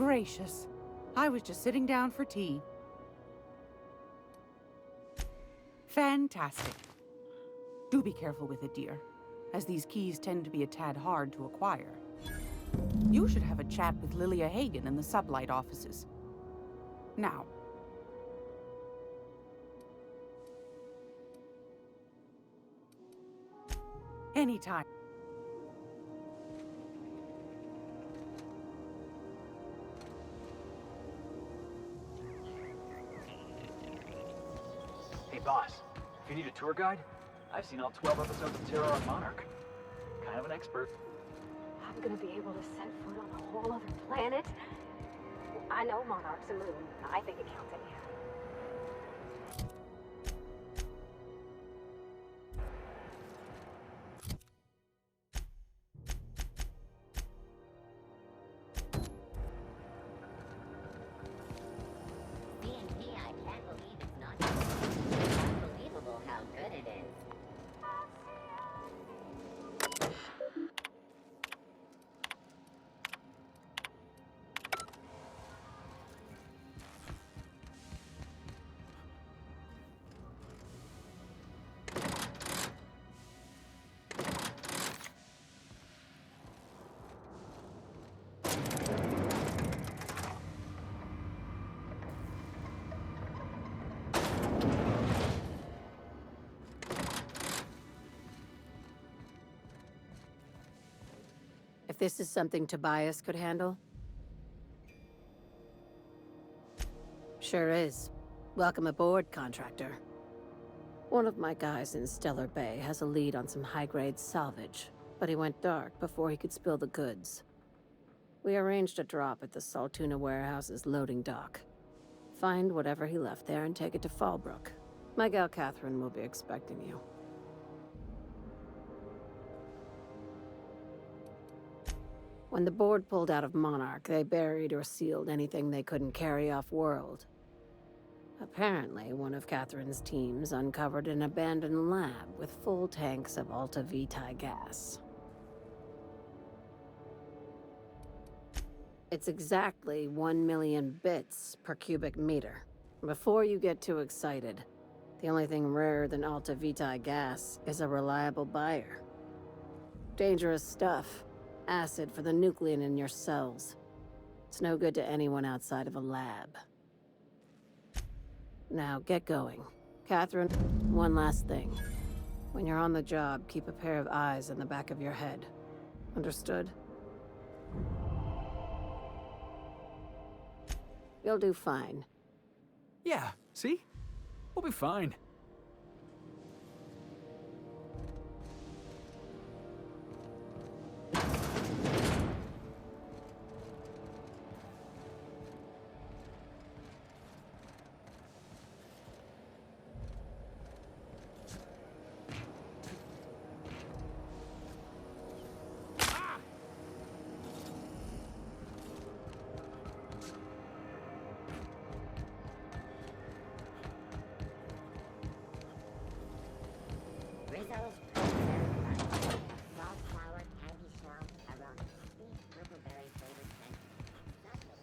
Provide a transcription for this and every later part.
gracious. I was just sitting down for tea. Fantastic. Do be careful with it, dear, as these keys tend to be a tad hard to acquire. You should have a chat with Lilia Hagen in the Sublight offices. Now. Anytime. Hey boss, if you need a tour guide, I've seen all 12 episodes of Terror on Monarch. Kind of an expert. I'm gonna be able to set foot on a whole other planet? I know Monarch's a moon. I think it counts anyhow. D&D, I can't believe it's not it's unbelievable how good it is. If this is something Tobias could handle? Sure is. Welcome aboard, contractor. One of my guys in Stellar Bay has a lead on some high-grade salvage, but he went dark before he could spill the goods. We arranged a drop at the Saltuna warehouse's loading dock. Find whatever he left there and take it to Fallbrook. My gal Catherine will be expecting you. When the board pulled out of Monarch, they buried or sealed anything they couldn't carry off-world. Apparently, one of Catherine's teams uncovered an abandoned lab with full tanks of Alta Vitae gas. It's exactly 1 million bits per cubic meter. Before you get too excited, the only thing rarer than Alta Vitae gas is a reliable buyer. Dangerous stuff. Acid for the nuclein in your cells. It's no good to anyone outside of a lab. Now, get going. Catherine, one last thing. When you're on the job, keep a pair of eyes in the back of your head. Understood? You'll do fine. Yeah, see? We'll be fine. Rizzo's Strawberry Fun. Wildflower, candy shell, aroma, sweet blueberry flavored scent. Not so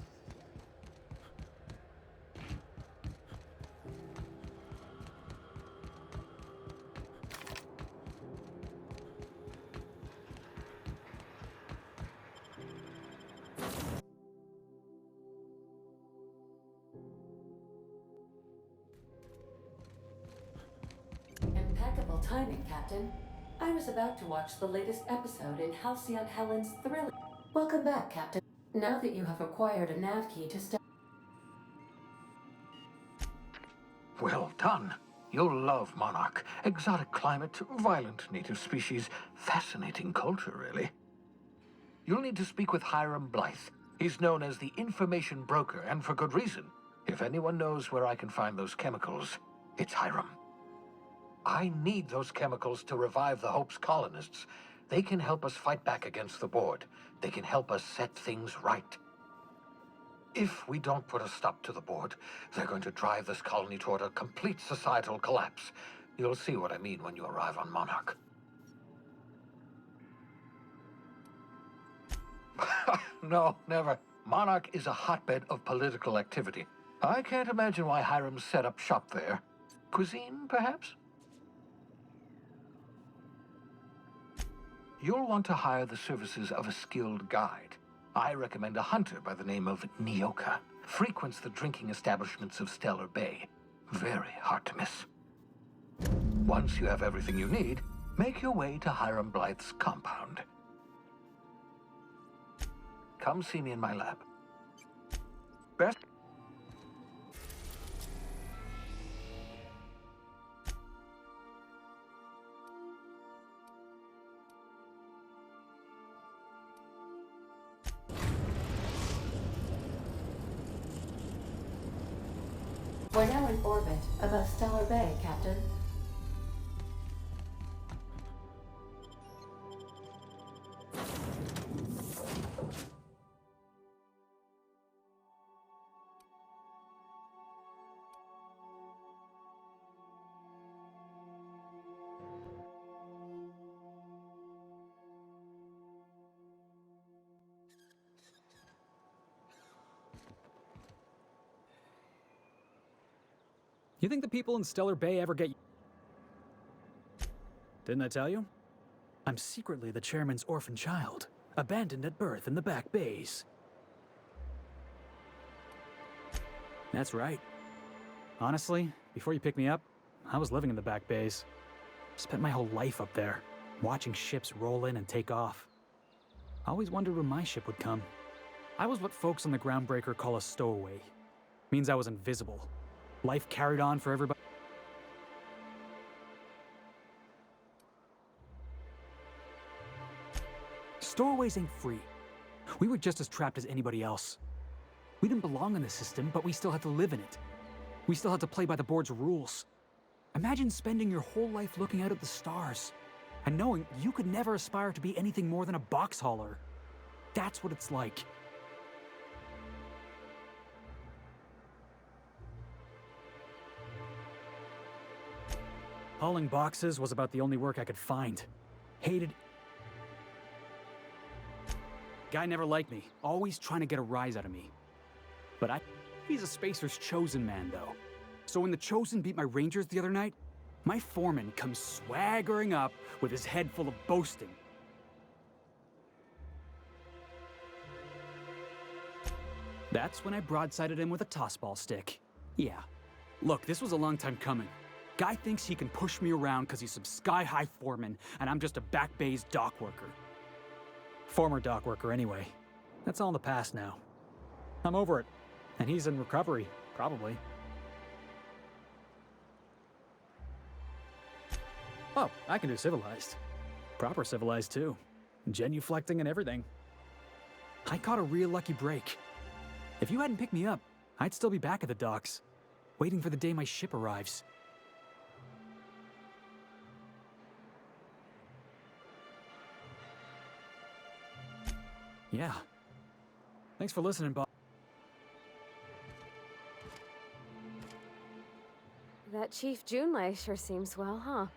Impeccable timing, Captain. I was about to watch the latest episode in Halcyon Helen's thrilling. Welcome back, Captain. Now that you have acquired a nav key to step. Well done. You'll love Monarch. Exotic climate, violent native species, fascinating culture, really. You'll need to speak with Hiram Blythe. He's known as the information broker, and for good reason. If anyone knows where I can find those chemicals, it's Hiram. I need those chemicals to revive the Hope's colonists. They can help us fight back against the board. They can help us set things right. If we don't put a stop to the board, they're going to drive this colony toward a complete societal collapse. You'll see what I mean when you arrive on Monarch. No, never. Monarch is a hotbed of political activity. I can't imagine why Hiram set up shop there. Cuisine, perhaps? You'll want to hire the services of a skilled guide. I recommend a hunter by the name of Nyoka. Frequents the drinking establishments of Stellar Bay. Very hard to miss. Once you have everything you need, make your way to Hiram Blythe's compound. Come see me in my lab. Best... We're now in orbit above Stellar Bay, Captain. You think the people in Stellar Bay ever get... Didn't I tell you? I'm secretly the chairman's orphan child, abandoned at birth in the back bays. That's right. Honestly, before you picked me up, I was living in the back bays. Spent my whole life up there, watching ships roll in and take off. I always wondered when my ship would come. I was what folks on the Groundbreaker call a stowaway. Means I was invisible. Life carried on for everybody. Stowaways ain't free. We were just as trapped as anybody else. We didn't belong in the system, but we still had to live in it. We still had to play by the board's rules. Imagine spending your whole life looking out at the stars, and knowing you could never aspire to be anything more than a box hauler. That's what it's like. Hauling boxes was about the only work I could find. Hated... Guy never liked me, always trying to get a rise out of me. But he's a Spacer's chosen man, though. So when the Chosen beat my Rangers the other night, my foreman comes swaggering up with his head full of boasting. That's when I broadsided him with a tossball stick. Yeah. Look, this was a long time coming. Guy thinks he can push me around because he's some sky-high foreman, and I'm just a back bay's dock worker. Former dock worker, anyway. That's all in the past now. I'm over it. And he's in recovery, probably. Oh, I can do civilized. Proper civilized, too. Genuflecting and everything. I caught a real lucky break. If you hadn't picked me up, I'd still be back at the docks, waiting for the day my ship arrives. Yeah. Thanks for listening, Bob. That Chief Junlei sure seems well, huh?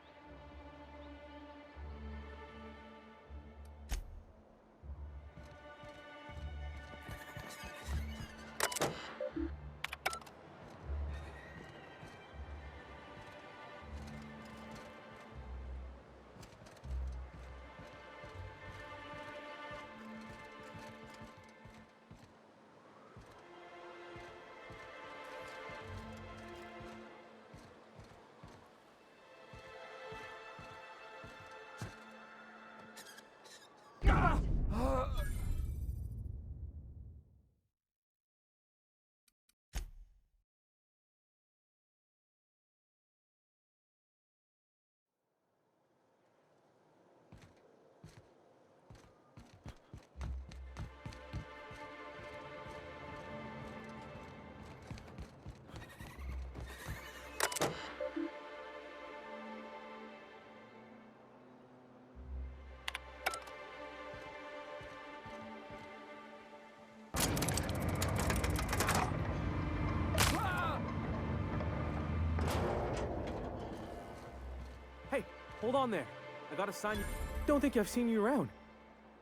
Hey, hold on there. I gotta sign you. Don't think I've seen you around.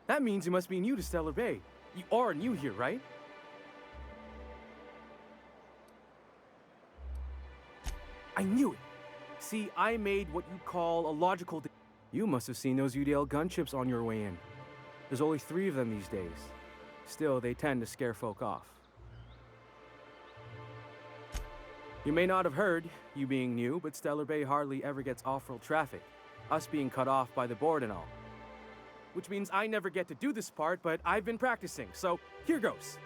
That means you must be new to Stellar Bay. You are new here, right? I knew it. See, I made what you'd call a logical. You must have seen those UDL gunships on your way in. There's only 3 of them these days. Still, they tend to scare folk off. You may not have heard, you being new, but Stellar Bay hardly ever gets off-road traffic, us being cut off by the board and all. Which means I never get to do this part, but I've been practicing, so here goes.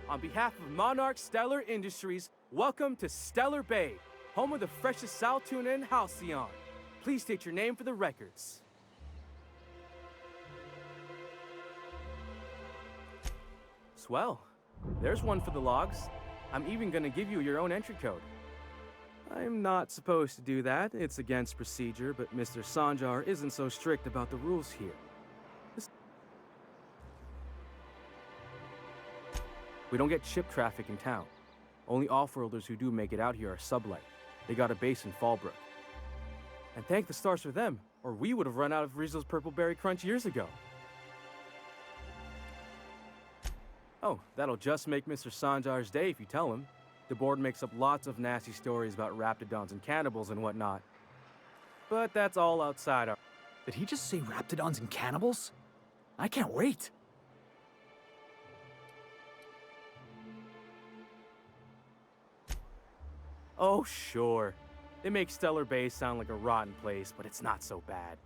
On behalf of Monarch Stellar Industries, welcome to Stellar Bay, home of the freshest sal tuna in Halcyon. Please state your name for the records. Swell. There's one for the logs. I'm even gonna give you your own entry code. I'm not supposed to do that. It's against procedure, but Mr. Sanjar isn't so strict about the rules here. We don't get ship traffic in town. Only off-worlders who do make it out here are sublight. They got a base in Fallbrook. And thank the stars for them, or we would have run out of Rizzo's Purple Berry Crunch years ago. Oh, that'll just make Mr. Sanjar's day if you tell him. The board makes up lots of nasty stories about raptidons and cannibals and whatnot. But that's all outside our... Did he just say raptidons and cannibals? I can't wait. Oh, sure. It makes Stellar Bay sound like a rotten place, but it's not so bad.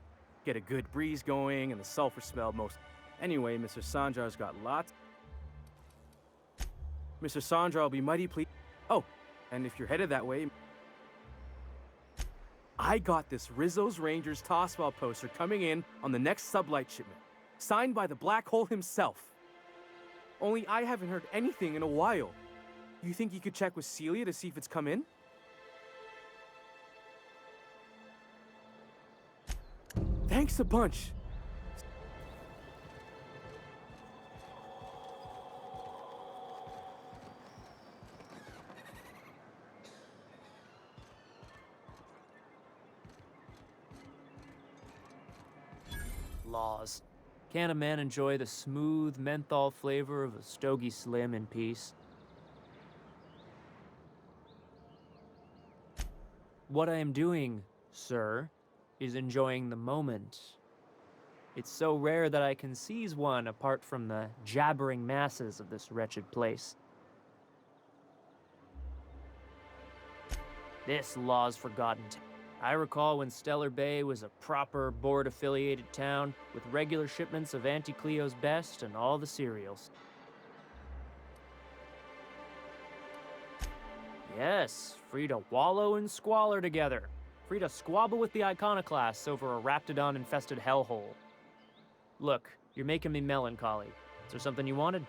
Get a good breeze going and the sulfur smell most... Anyway, Mr. Sanjar's got lots... Mr. Sandra will be mighty pleased. Oh, and if you're headed that way, I got this Rizzo's Rangers Tossball poster coming in on the next sublight shipment, signed by the Black Hole himself. Only I haven't heard anything in a while. You think you could check with Celia to see if it's come in? Thanks a bunch. Laws. Can't a man enjoy the smooth menthol flavor of a Stogie Slim in peace? What I am doing, sir, is enjoying the moment. It's so rare that I can seize one apart from the jabbering masses of this wretched place. This law's forgotten. I recall when Stellar Bay was a proper board-affiliated town with regular shipments of Auntie Cleo's best and all the cereals. Yes, free to wallow in squalor together. Free to squabble with the iconoclasts over a raptidon-infested hellhole. Look, you're making me melancholy. Is there something you wanted?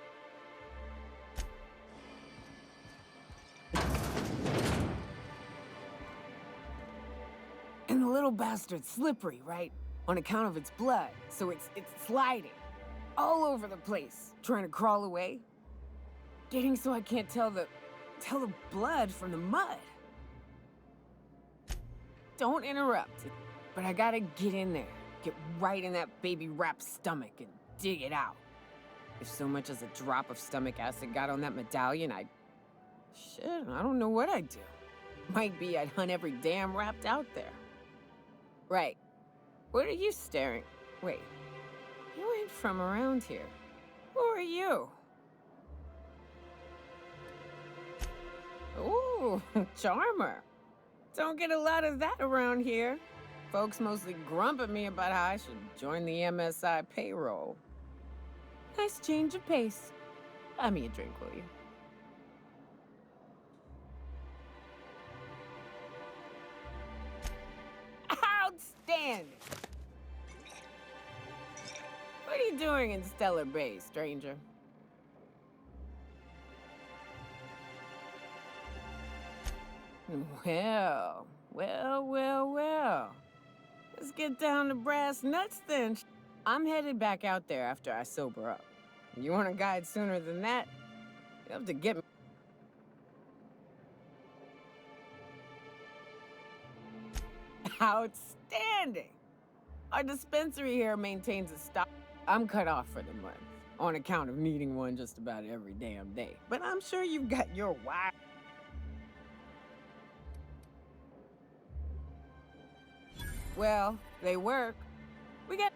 And the little bastard's slippery, right? On account of its blood, so it's sliding. All over the place, trying to crawl away. Getting so I can't tell the blood from the mud. Don't interrupt, but I gotta get in there. Get right in that baby rap's stomach and dig it out. If so much as a drop of stomach acid got on that medallion, shit, I don't know what I'd do. Might be I'd hunt every damn rapt out there. Right. What are you staring? Wait. You ain't from around here. Who are you? Ooh, charmer. Don't get a lot of that around here. Folks mostly grump at me about how I should join the MSI payroll. Nice change of pace. Buy me a drink, will you? Outstanding! What are you doing in Stellar Bay, stranger? Well. Let's get down to brass nuts then. I'm headed back out there after I sober up. You want a guide sooner than that? You have to get me. Outstanding! Our dispensary here maintains a stock. I'm cut off for the month, on account of needing one just about every damn day. But I'm sure you've got your wild. Well, they work. We get...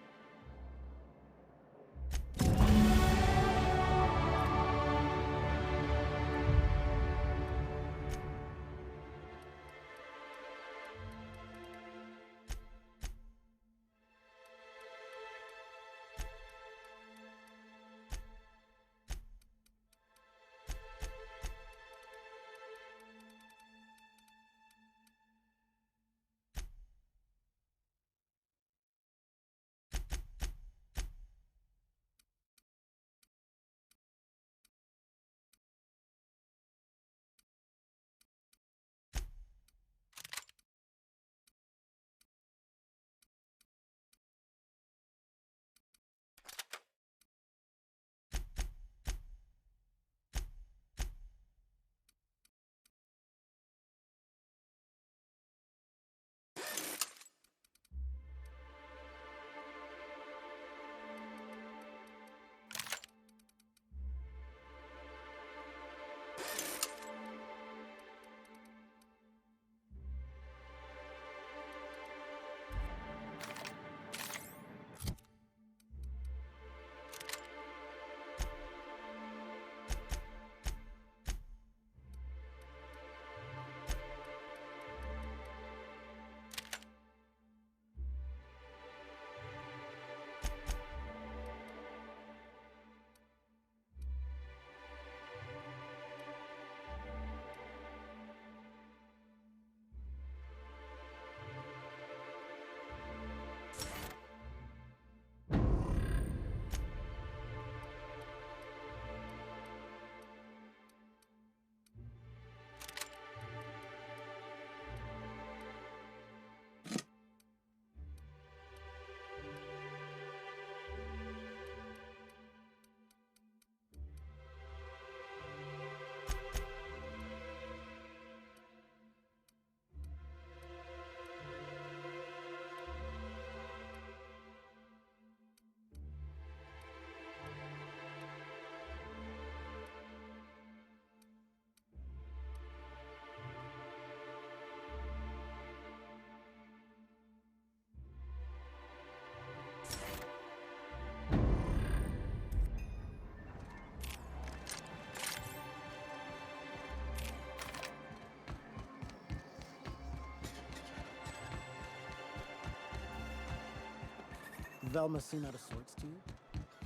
Velma seem out of sorts to you?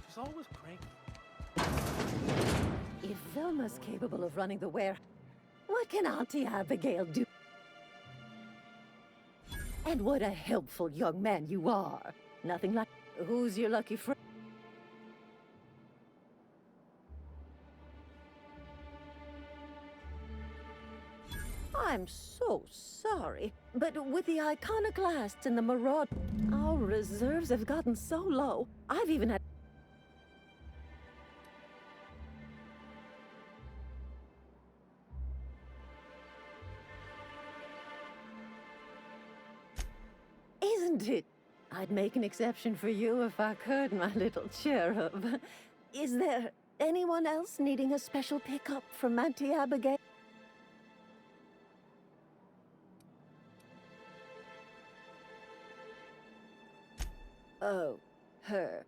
She's always cranky. If Velma's capable of running the warehouse, what can Auntie Abigail do? And what a helpful young man you are. Nothing like... Who's your lucky friend? I'm so sorry, but with the iconoclasts and the maraud, our reserves have gotten so low. I've even had... Isn't it? I'd make an exception for you if I could, my little cherub. Is there anyone else needing a special pickup from Auntie Abigail? Oh, her.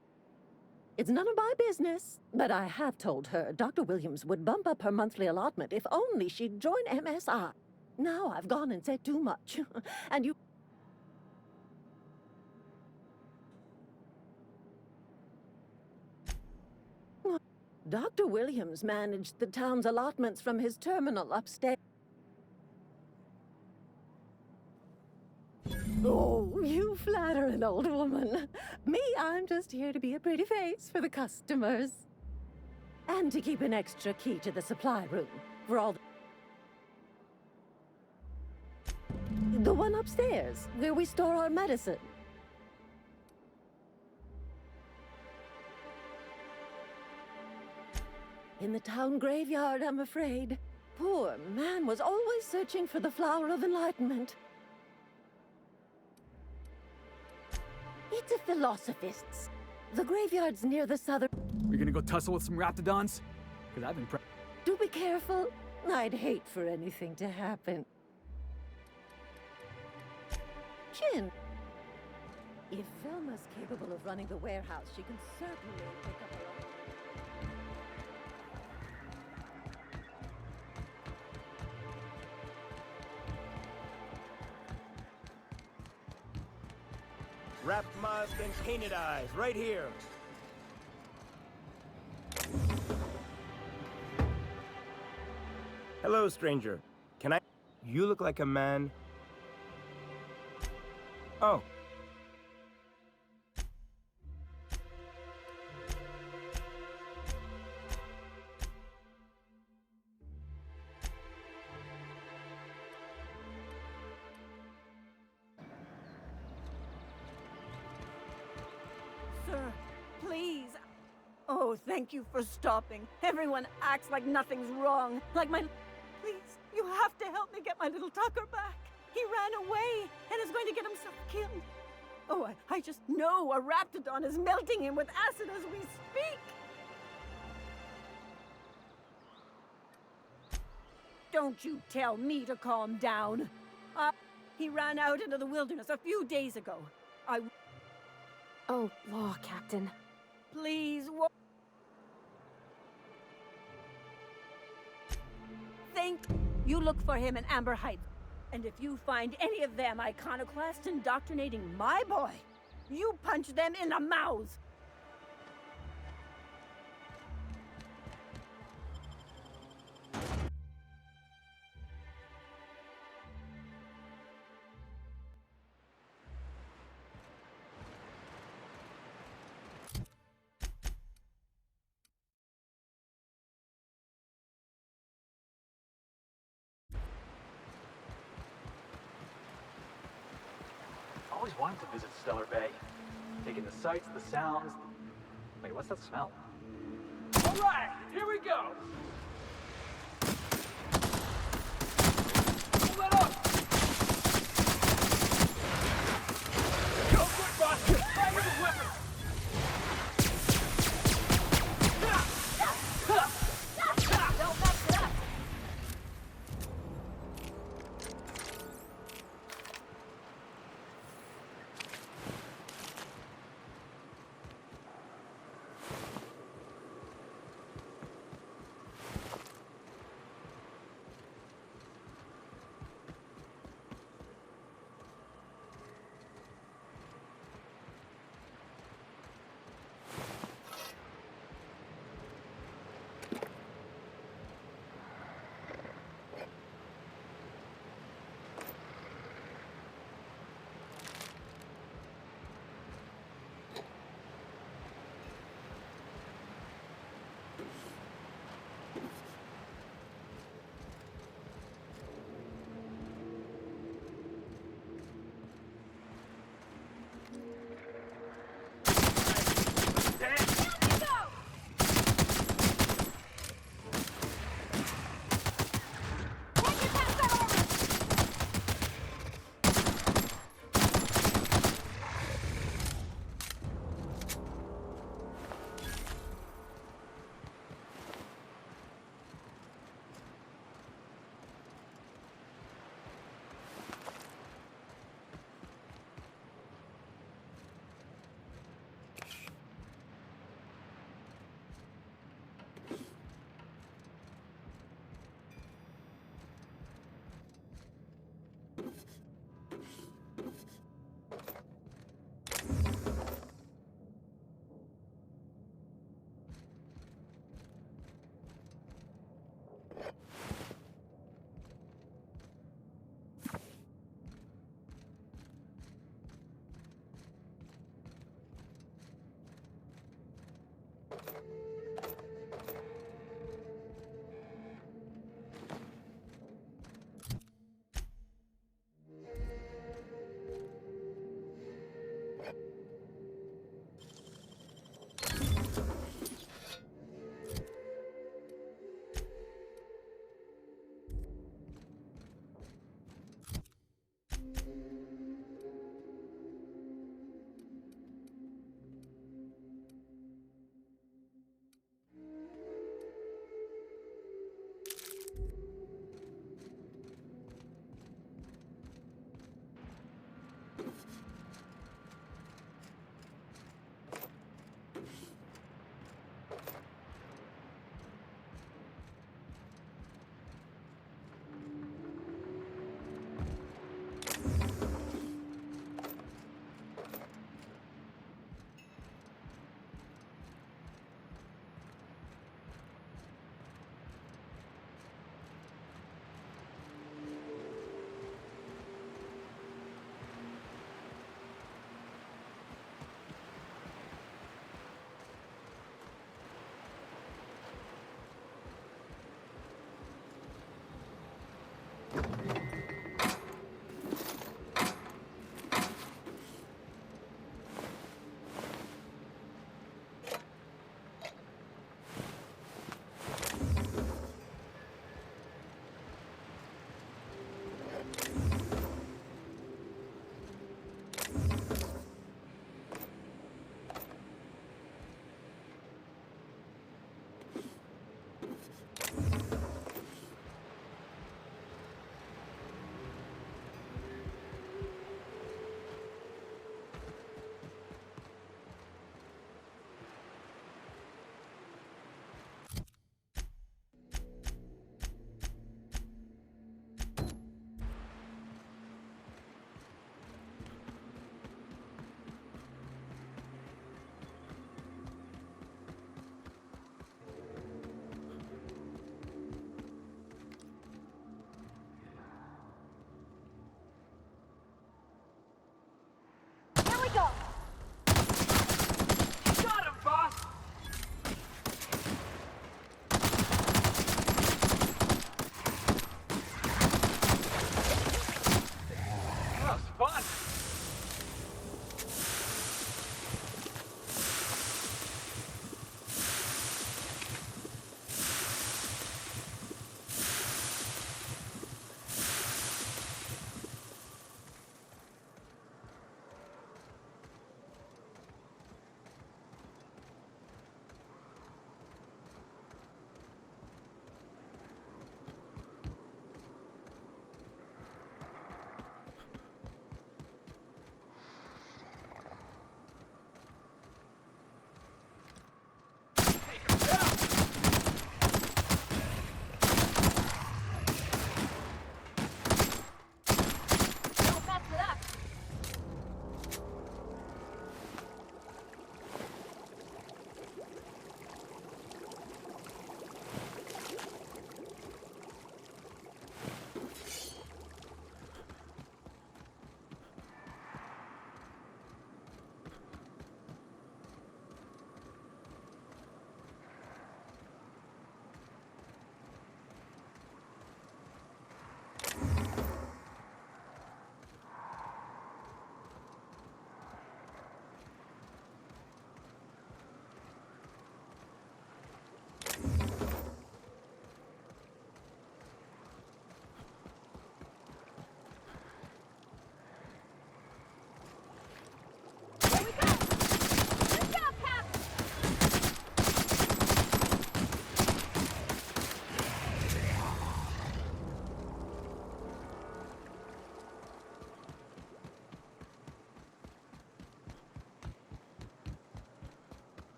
It's none of my business, but I have told her Dr. Williams would bump up her monthly allotment if only she'd join MSI. Now I've gone and said too much, and you... Dr. Williams managed the town's allotments from his terminal upstairs. Oh, you flatter an old woman. Me, I'm just here to be a pretty face for the customers. And to keep an extra key to the supply room for all the one upstairs, where we store our medicine. In the town graveyard, I'm afraid. Poor man was always searching for the flower of enlightenment. It's a philosophist's. The graveyard's near the southern... We're gonna go tussle with some raptidons? Because I've been Do be careful. I'd hate for anything to happen. Chin, If Velma's capable of running the warehouse, she can certainly pick up her own. Wrapped mask and painted eyes, right here. Hello, stranger. Can I... You look like a man... Oh. Sir, please. Oh, thank you for stopping. Everyone acts like nothing's wrong. Like my... Please, you have to help me get my little Tucker back. He ran away and is going to get himself killed. Oh, I just know a Raptidon is melting him with acid as we speak. Don't you tell me to calm down. He ran out into the wilderness a few days ago. Oh, law, Captain. Please, think you look for him in Amber Heights. And if you find any of them iconoclast indoctrinating my boy, you punch them in the mouths. Always wanted to visit Stellar Bay. Taking the sights, the sounds. Wait, what's that smell? All right, here we go. Pull that up. Go quick, boss. Fire the weapon. Don't mess it up.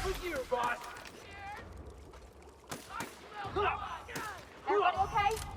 over here, boss. Everybody okay?